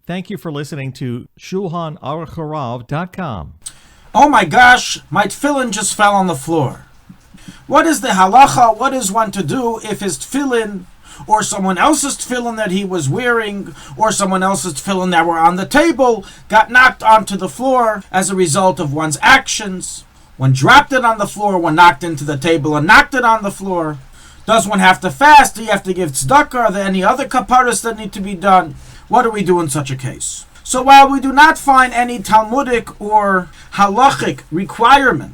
Thank you for listening to Shulchanaruchharav.com. Oh my gosh, my tefillin just fell on the floor. What is the halacha? What is one to do if his tefillin or someone else's tefillin that he was wearing or someone else's tefillin that were on the table got knocked onto the floor as a result of one's actions? One dropped it on the floor, one knocked into the table and knocked it on the floor. Does one have to fast? Do you have to give tzedakah? Are there any other kaparas that need to be done? What do we do in such a case? So while we do not find any Talmudic or halachic requirement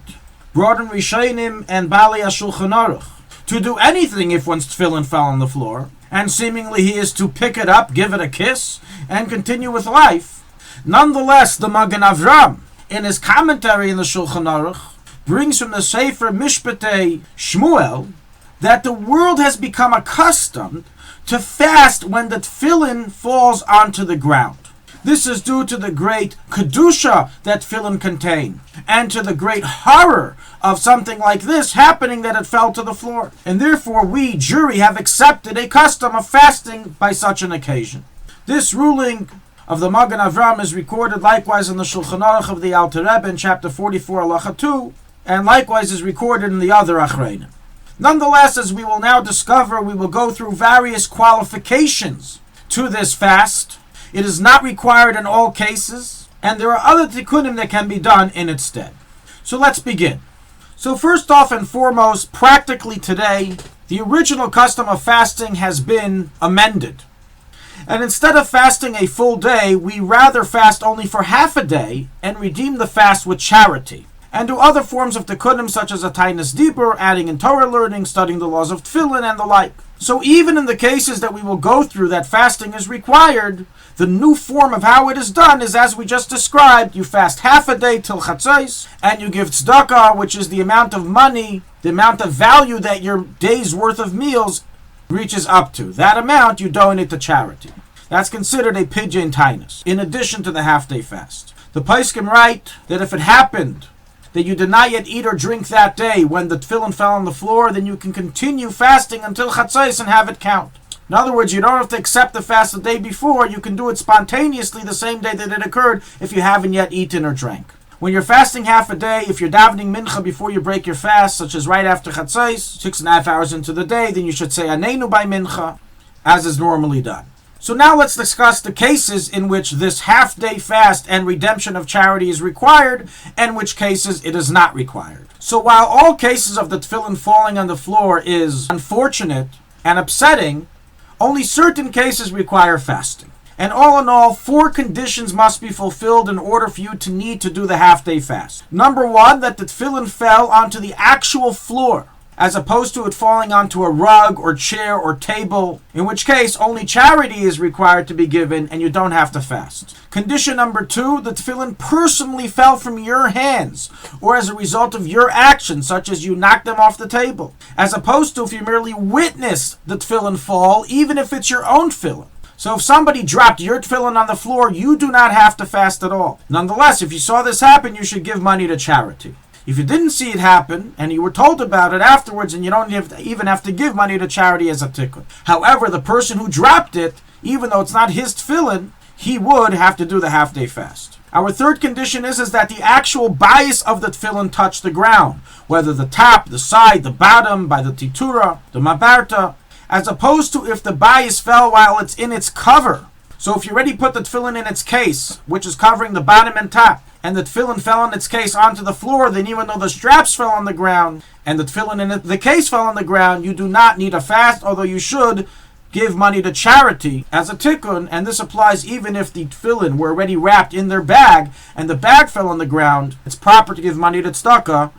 brought in Rishonim and Bali Shulchanaruch to do anything if one's tefillin fell on the floor, and seemingly he is to pick it up, give it a kiss, and continue with life, nonetheless the Magen Avram, in his commentary in the Shulchan Aruch, brings from the Sefer Mishpatei Shmuel that the world has become accustomed to fast when the tefillin falls onto the ground. This is due to the great kedusha that tefillin contain, and to the great horror of something like this happening, that it fell to the floor. And therefore we, Jewry, have accepted a custom of fasting by such an occasion. This ruling of the Magen Avram is recorded likewise in the Shulchan Aruch of the Alter Rebbe in chapter 44, halacha 2, and likewise is recorded in the other Achreinim. Nonetheless, as we will now discover, we will go through various qualifications to this fast. It is not required in all cases, and there are other tikkunim that can be done in its stead. So let's begin. So first off and foremost, practically today, the original custom of fasting has been amended. And instead of fasting a full day, we rather fast only for half a day and redeem the fast with charity, and do other forms of tikkunim such as a tainas dibur, adding in Torah learning, studying the laws of tefillin, and the like. So even in the cases that we will go through that fasting is required, the new form of how it is done is as we just described. You fast half a day till chatzos, and you give tzedakah, which is the amount of money, the amount of value that your day's worth of meals reaches up to. That amount you donate to charity. That's considered a pidyon tainas, in addition to the half-day fast. The poskim write that if it happened that you did not yet eat or drink that day when the tefillin fell on the floor, then you can continue fasting until chatzos and have it count. In other words, you don't have to accept the fast the day before. You can do it spontaneously the same day that it occurred if you haven't yet eaten or drank. When you're fasting half a day, if you're davening mincha before you break your fast, such as right after chatzos, 6.5 hours into the day, then you should say anenu by mincha, as is normally done. So now let's discuss the cases in which this half-day fast and redemption of charity is required, and which cases it is not required. So while all cases of the tefillin falling on the floor is unfortunate and upsetting, only certain cases require fasting. And all in all, 4 conditions must be fulfilled in order for you to need to do the half-day fast. Number 1, that the tefillin fell onto the actual floor, as opposed to it falling onto a rug or chair or table, in which case only charity is required to be given and you don't have to fast. Condition number 2, the tefillin personally fell from your hands or as a result of your actions, such as you knocked them off the table, as opposed to if you merely witnessed the tefillin fall, even if it's your own tefillin. So if somebody dropped your tefillin on the floor, you do not have to fast at all. Nonetheless, if you saw this happen, you should give money to charity. If you didn't see it happen, and you were told about it afterwards, and you don't even have to give money to charity as a tikkun. However, the person who dropped it, even though it's not his tefillin, he would have to do the half-day fast. Our third condition is that the actual bias of the tefillin touch the ground, whether the top, the side, the bottom, by the titura, the mabarta, as opposed to if the bias fell while it's in its cover. So if you already put the tefillin in its case, which is covering the bottom and top, and the tefillin fell in its case onto the floor, then even though the straps fell on the ground and the tefillin in the case fell on the ground, you do not need a fast, although you should give money to charity as a tikkun, and this applies even if the tefillin were already wrapped in their bag and the bag fell on the ground. It's proper to give money to tzedakah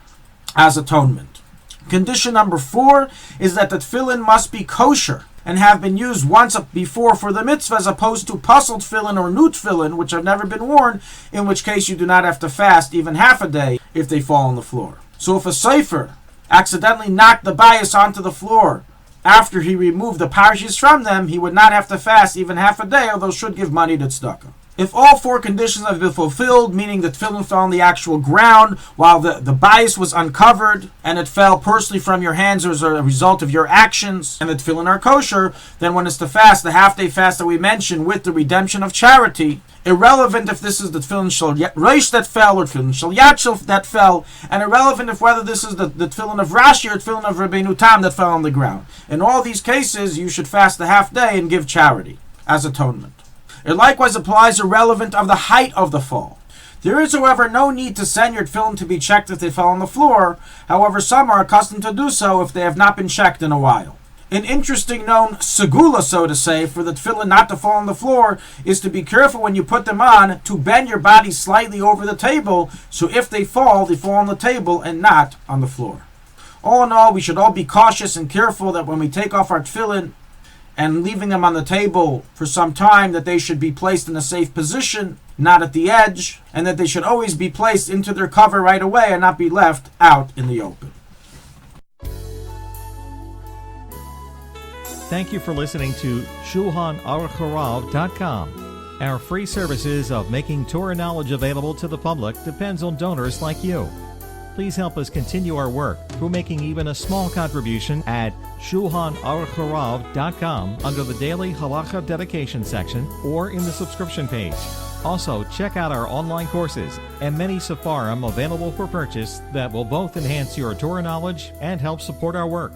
as atonement. Condition number 4 is that the tefillin must be kosher and have been used once before for the mitzvah, as opposed to puzzled tefillin or new tefillin, which have never been worn, in which case you do not have to fast even half a day if they fall on the floor. So if a sefer accidentally knocked the bias onto the floor after he removed the parshas from them, he would not have to fast even half a day, although should give money to tzedakah. If all 4 conditions have been fulfilled, meaning the tefillin fell on the actual ground while the bias was uncovered and it fell personally from your hands as a result of your actions, and the tefillin are kosher, then when it's to fast, the half-day fast that we mentioned with the redemption of charity, Irrelevant if this is the Tefillin Shel Reish that fell or Tefillin Shel Yad that fell, and irrelevant if whether this is the Tefillin of Rashi or Tefillin of Rabbeinu Tam that fell on the ground. In all these cases, you should fast a half day and give charity as atonement. It likewise applies irrelevant of the height of the fall. There is, however, no need to send your tefillin to be checked if they fell on the floor. However, some are accustomed to do so if they have not been checked in a while. An interesting known segula, so to say, for the tefillin not to fall on the floor is to be careful when you put them on to bend your body slightly over the table, so if they fall on the table and not on the floor. All in all, we should all be cautious and careful that when we take off our tefillin and leaving them on the table for some time, that they should be placed in a safe position, not at the edge, and that they should always be placed into their cover right away and not be left out in the open. Thank you for listening to Shulchanaruchharav.com. Our free services of making Torah knowledge available to the public depends on donors like you. Please help us continue our work through making even a small contribution at Shulchanaruchharav.com under the Daily Halacha Dedication section or in the subscription page. Also, check out our online courses and many sefarim available for purchase that will both enhance your Torah knowledge and help support our work.